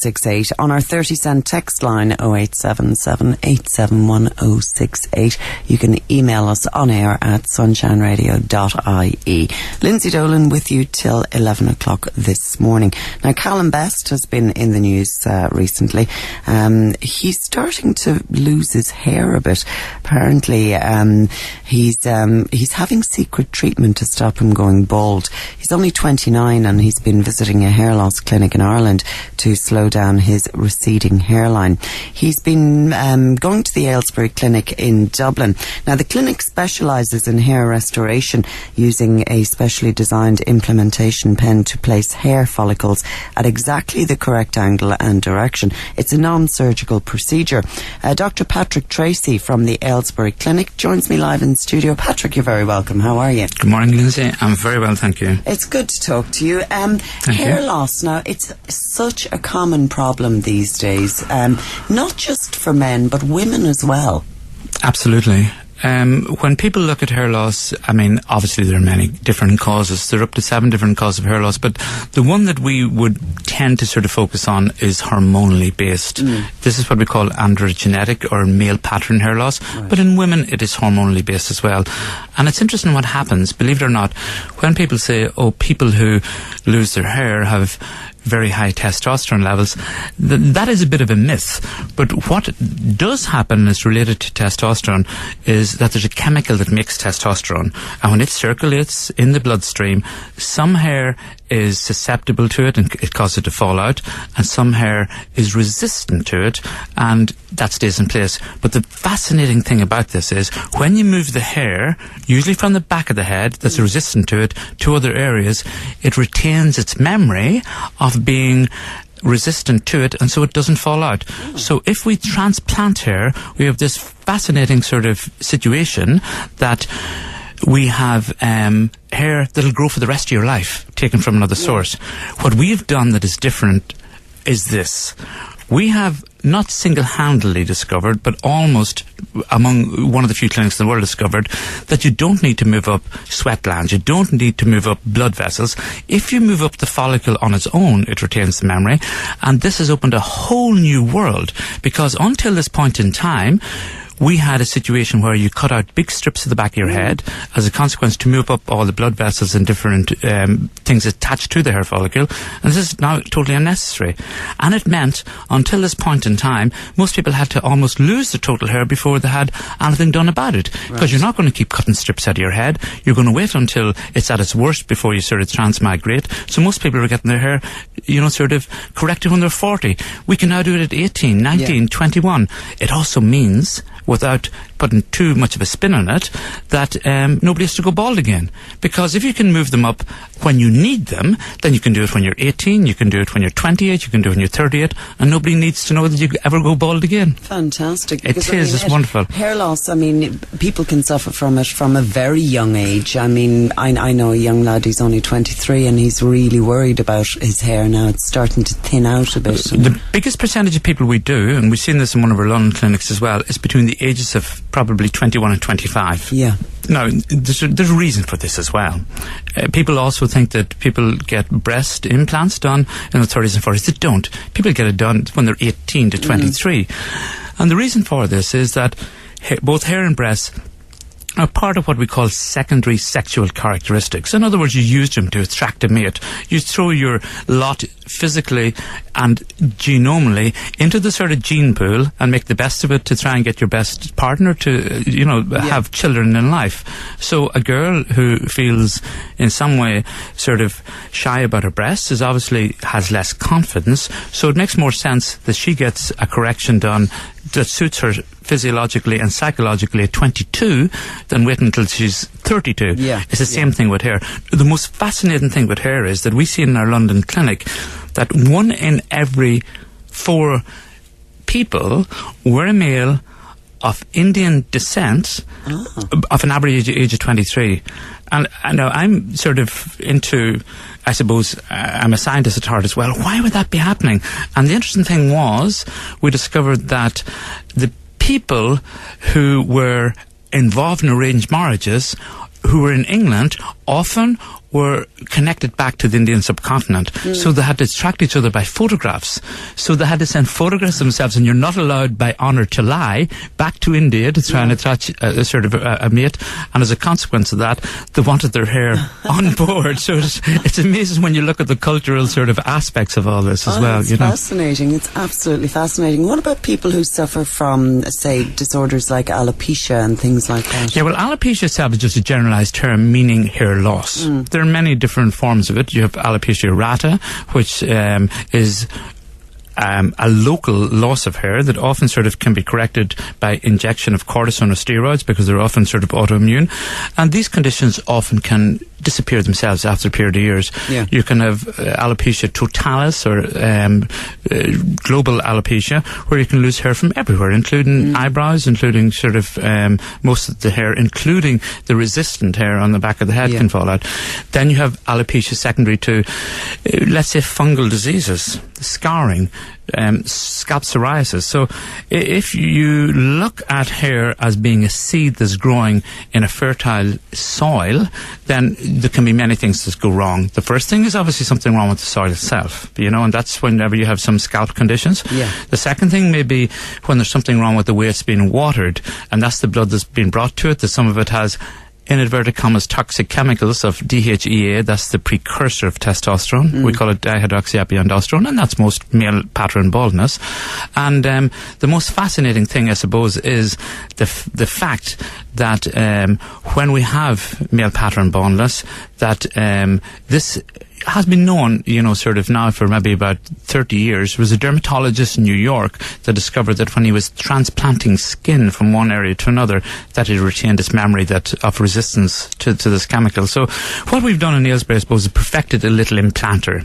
08868. On our 30-cent text line 0877 871 068. You can email us on air at sunshineradio.ie. Lyndsey Dolan with you till 11 o'clock this morning. Now, Calum has been in the news recently. He's starting to lose his hair a bit. Apparently, he's having secret treatment to stop him going bald. He's only 29 and he's been visiting a hair loss clinic in Ireland to slow down his receding hairline. He's been going to the Ailesbury Clinic in Dublin. Now, the clinic specialises in hair restoration using a specially designed implementation pen to place hair follicles at exactly the correct angle and direction. It's a non-surgical procedure. Dr. Patrick Treacy from the Ailesbury Clinic joins me live in studio. Patrick, you're very welcome. How are you? Good morning, Lyndsey. I'm very well, thank you. It's good to talk to you. Hair loss, now, it's such a common problem these days, not just for men, but women as well. Absolutely. When people look at hair loss, I mean, obviously there are many different causes. There are up to 7 different causes of hair loss, but the one that we would tend to sort of focus on is hormonally based. This is what we call androgenetic or male pattern hair loss, but in women it is hormonally based as well. And it's interesting what happens, believe it or not, when people say, oh, people who lose their hair have very high testosterone levels. That is a bit of a myth. But what does happen is related to testosterone is that there's a chemical that makes testosterone. And when it circulates in the bloodstream, some hair is susceptible to it and it causes it to fall out, and some hair is resistant to it and that stays in place. But the fascinating thing about this is when you move the hair, usually from the back of the head that's resistant to it, to other areas, it retains its memory of being resistant to it, and so it doesn't fall out. So if we transplant hair, we have this fascinating sort of situation that we have hair that'll grow for the rest of your life, taken from another source. What we've done that is different is this. We have not single-handedly discovered, but almost among one of the few clinics in the world discovered, that you don't need to move up sweat glands, you don't need to move up blood vessels. If you move up the follicle on its own, it retains the memory. And this has opened a whole new world, because until this point in time, we had a situation where you cut out big strips of the back of your head as a consequence to move up all the blood vessels and different things attached to the hair follicle. And this is now totally unnecessary. And it meant, until this point in time, most people had to almost lose their total hair before they had anything done about it. Because you're not going to keep cutting strips out of your head. You're going to wait until it's at its worst before you sort of transmigrate. So most people are getting their hair, you know, sort of corrected when they're 40. We can now do it at 18, 19, 21. It also means, without putting too much of a spin on it, that nobody has to go bald again. Because if you can move them up when you need them, then you can do it when you're 18, you can do it when you're 28, you can do it when you're 38, and nobody needs to know that you ever go bald again. Fantastic. It is, it's wonderful. Hair loss, I mean, people can suffer from it from a very young age. I mean, I know a young lad who's only 23 and he's really worried about his hair now. It's starting to thin out a bit. The biggest percentage of people we do, and we've seen this in one of our London clinics as well, is between the ages of probably 21 and 25. Yeah. Now, there's a reason for this as well. People also think that people get breast implants done in their 30s and 40s. They don't. People get it done when they're 18 to 23. And the reason for this is that both hair and breasts are part of what we call secondary sexual characteristics. In other words, you use them to attract a mate. You throw your lot physically and genomally into the sort of gene pool and make the best of it to try and get your best partner to, you know, have children in life. So a girl who feels in some way sort of shy about her breasts is obviously has less confidence. So it makes more sense that she gets a correction done that suits her physiologically and psychologically at 22 than wait until she's 32. It's the same thing with hair. The most fascinating thing with hair is that we see in our London clinic that 1 in every 4 people were a male of Indian descent of an average age of 23. And now I'm sort of into, I suppose, I'm a scientist at heart as well. Why would that be happening? And the interesting thing was, we discovered that the people who were involved in arranged marriages, who were in England, often were connected back to the Indian subcontinent. So they had to track each other by photographs. So they had to send photographs themselves, and you're not allowed by honour to lie, back to India to try and attach a mate. And as a consequence of that, they wanted their hair on board. So it's amazing when you look at the cultural sort of aspects of all this as well. It's fascinating. It's absolutely fascinating. What about people who suffer from, say, disorders like alopecia and things like that? Yeah, well, alopecia itself is just a generalised term meaning hair loss. There are many different forms of it. You have alopecia areata, which is a local loss of hair that often sort of can be corrected by injection of cortisone or steroids, because they're often sort of autoimmune. And these conditions often can disappear themselves after a period of years. Yeah. You can have alopecia totalis, or global alopecia, where you can lose hair from everywhere, including eyebrows, including sort of most of the hair, including the resistant hair on the back of the head can fall out. Then you have alopecia secondary to, let's say, fungal diseases, scarring, scalp psoriasis. So if you look at hair as being a seed that's growing in a fertile soil, then there can be many things that go wrong. The first thing is obviously something wrong with the soil itself, and that's whenever you have some scalp conditions. Yeah. The second thing may be when there's something wrong with the way it's being watered, and that's the blood that's been brought to it, that some of it has, in inverted commas, toxic chemicals of DHEA. That's the precursor of testosterone. We call it dihydroxyapiondosterone, and that's most male pattern baldness. And the most fascinating thing, I suppose, is the fact that when we have male pattern baldness, that this has been known, sort of now for maybe about 30 years. There was a dermatologist in New York that discovered that when he was transplanting skin from one area to another, that it retained its memory of resistance to this chemical. So what we've done in Ailesbury, I suppose, is perfected a little implanter,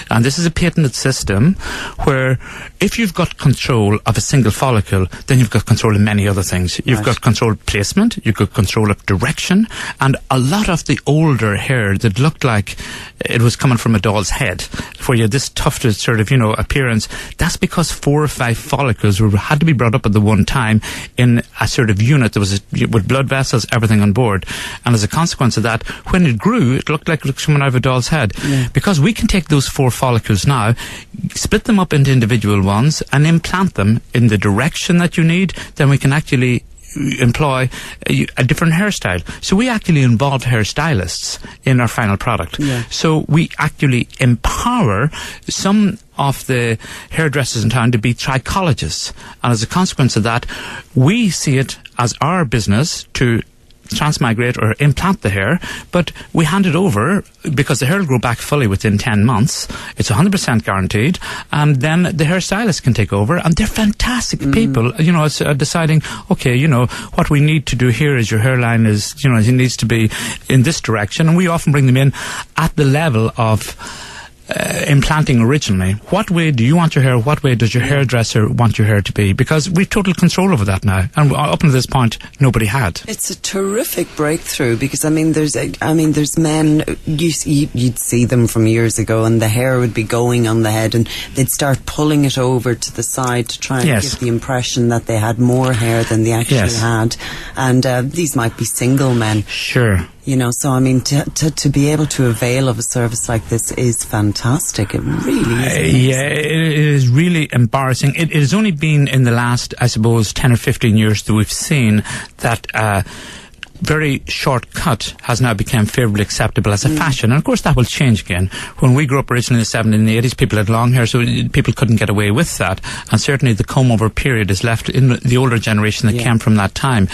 and this is a patented system where if you've got control of a single follicle, then you've got control of many other things. You've got control of placement, you've got control of direction, and a lot of the older hair that looked like it was coming from a doll's head, where you had this tufted sort of, appearance, that's because 4 or 5 follicles had to be brought up at the one time in a sort of unit that was with blood vessels, everything on board. And as a consequence of that, when it grew, it looked like it was coming out of a doll's head. Yeah. Because we can take those 4 follicles now, split them up into individual ones, and implant them in the direction that you need, then we can actually employ a different hairstyle. So we actually involve hairstylists in our final product. Yeah. So we actually empower some of the hairdressers in town to be trichologists. And as a consequence of that, we see it as our business to transmigrate or implant the hair, but we hand it over because the hair will grow back fully within 10 months. It's 100% guaranteed, and then the hairstylist can take over, and they're fantastic people. It's deciding, okay, what we need to do here is your hairline is, it needs to be in this direction, and we often bring them in at the level of implanting originally. What way do you want your hair? What way does your hairdresser want your hair to be? Because we've total control over that now, and up until this point, nobody had. It's a terrific breakthrough, because there's men, you'd see them from years ago, and the hair would be going on the head, and they'd start pulling it over to the side to try and give the impression that they had more hair than they actually had. And these might be single men. Sure. So to be able to avail of a service like this is fantastic. It really is. It is really embarrassing. It has only been in the last, I suppose, 10 or 15 years that we've seen that very short cut has now become favourably acceptable as a fashion. And of course that will change again. When we grew up originally in the 70s and the 80s, people had long hair, so people couldn't get away with that. And certainly the comb-over period is left in the older generation that came from that time.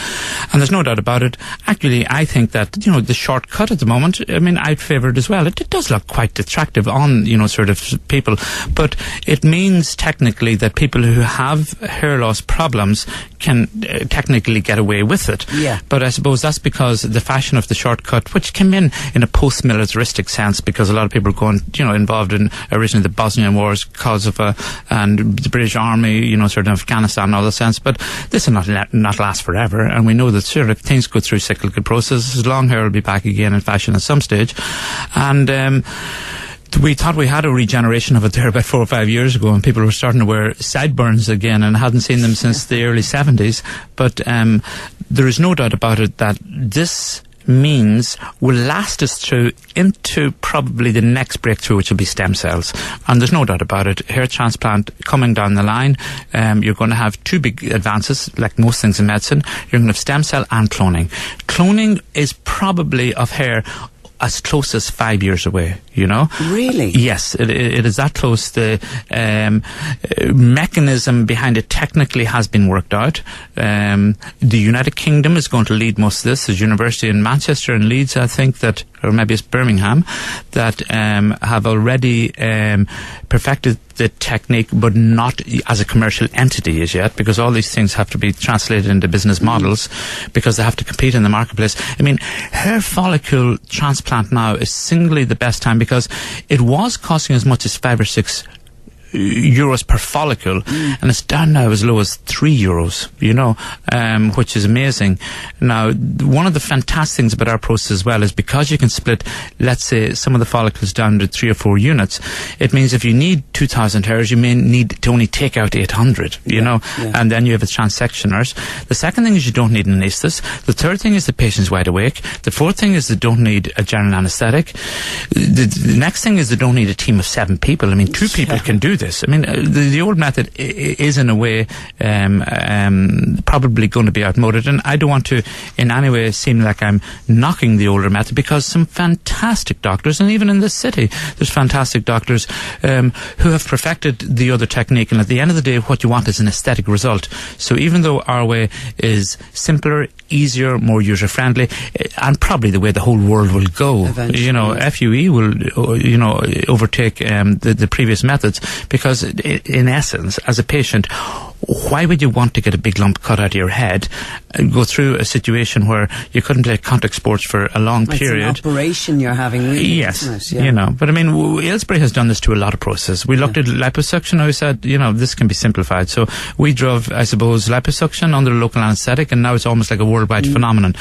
And there's no doubt about it. Actually, I think that, the short cut at the moment, I'd favour it as well. It does look quite attractive on, sort of people. But it means technically that people who have hair loss problems can technically get away with it. Yeah. But I suppose that's because the fashion of the shortcut, which came in a post-militaristic sense, because a lot of people were going, involved in originally the Bosnian Wars, Kosovo, and the British Army, sort of Afghanistan and all that sense. But this will not last forever, and we know that sort of things go through cyclical processes. Long hair will be back again in fashion at some stage, and we thought we had a regeneration of it there about 4 or 5 years ago, and people were starting to wear sideburns again, and hadn't seen them since the early 70s. But there is no doubt about it that this means will last us through into probably the next breakthrough, which will be stem cells. And there's no doubt about it. Hair transplant coming down the line, you're going to have two big advances, like most things in medicine. You're going to have stem cell and cloning. Cloning is probably of hair as close as 5 years away, you know? Really? Yes, it is that close. The mechanism behind it technically has been worked out. The United Kingdom is going to lead most of this. There's University in Manchester and Leeds, I think, that, or maybe it's Birmingham, that have already perfected the technique, but not as a commercial entity as yet, because all these things have to be translated into business models, because they have to compete in the marketplace. I mean, hair follicle transplant now is singly the best time, because it was costing as much as €5 or €6 per follicle, and it's down now as low as €3, you know, which is amazing. Now, one of the fantastic things about our process as well is because you can split, let's say, some of the follicles down to 3 or 4 units, it means if you need 2,000 hairs, you may need to only take out 800, you know, and then you have a transection nurse. The second thing is you don't need an anaesthetist. The third thing is the patient's wide awake. The fourth thing is they don't need a general anaesthetic. The next thing is they don't need a team of 7 people. I mean, 2 people can do this. I mean, the old method is in a way probably going to be outmoded, and I don't want to in any way seem like I'm knocking the older method, because some fantastic doctors, and even in this city there's fantastic doctors who have perfected the other technique, and at the end of the day what you want is an aesthetic result. So even though our way is simpler, easier, more user-friendly, and probably the way the whole world will go, eventually, you know, FUE will, you know, overtake the previous methods, because in essence, as a patient, why would you want to get a big lump cut out of your head and go through a situation where you couldn't play contact sports for a long period? It's an operation you're having, really. Yes, isn't it? Yeah. you know. But I mean, Ailesbury has done this to a lot of processes. We looked at liposuction, and we said, you know, this can be simplified. So we drove, I suppose, liposuction under local anaesthetic, and now it's almost like a worldwide phenomenon.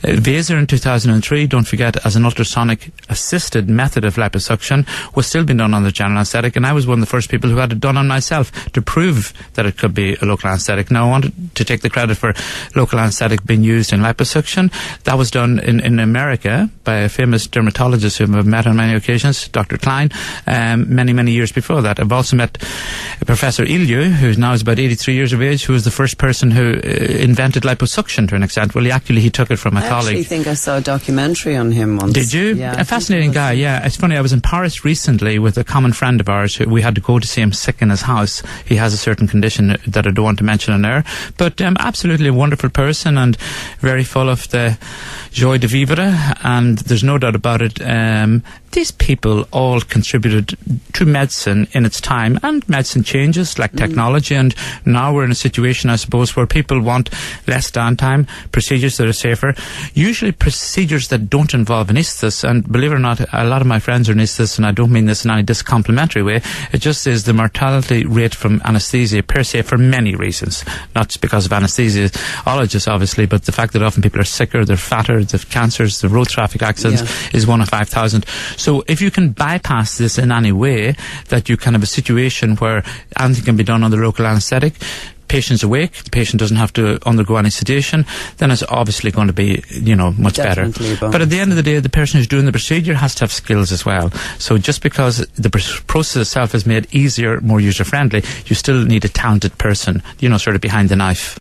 Vaser in 2003, don't forget, as an ultrasonic assisted method of liposuction, was still being done under general anaesthetic, and I was one of the first people who had it done on myself to prove that it could be a local anaesthetic. Now, I wanted to take the credit for local anaesthetic being used in liposuction. That was done in America by a famous dermatologist whom I've met on many occasions, Dr. Klein, many years before that. I've also met Professor Ilyu, who now is about 83 years of age, who was the first person who invented liposuction to an extent. Well, he took it from a colleague. I actually think I saw a documentary on him once. Did you? Yeah, a fascinating guy, yeah. It's funny, I was in Paris recently with a common friend of ours who we had to go to see him sick in his house. He has a certain condition that I don't want to mention on air, but absolutely a wonderful person and very full of the joie de vivre, and there's no doubt about it. These people all contributed to medicine in its time, and medicine changes like technology, and now we're in a situation, I suppose, where people want less downtime, procedures that are safer, usually procedures that don't involve anaesthetists. And believe it or not, a lot of my friends are anaesthetists, and I don't mean this in any discomplimentary way. It just is the mortality rate from anaesthesia per se, for many reasons, not just because of anesthesiologists obviously, but the fact that often people are sicker, they're fatter, they have cancers, the road traffic accidents is 1 in 5,000. So if you can bypass this in any way, that you can have a situation where anything can be done under local anaesthetic, patient's awake, the patient doesn't have to undergo any sedation, then it's obviously going to be, you know, much better. But at the end of the day, the person who's doing the procedure has to have skills as well. So just because the process itself is made easier, more user-friendly, you still need a talented person, you know, sort of behind the knife.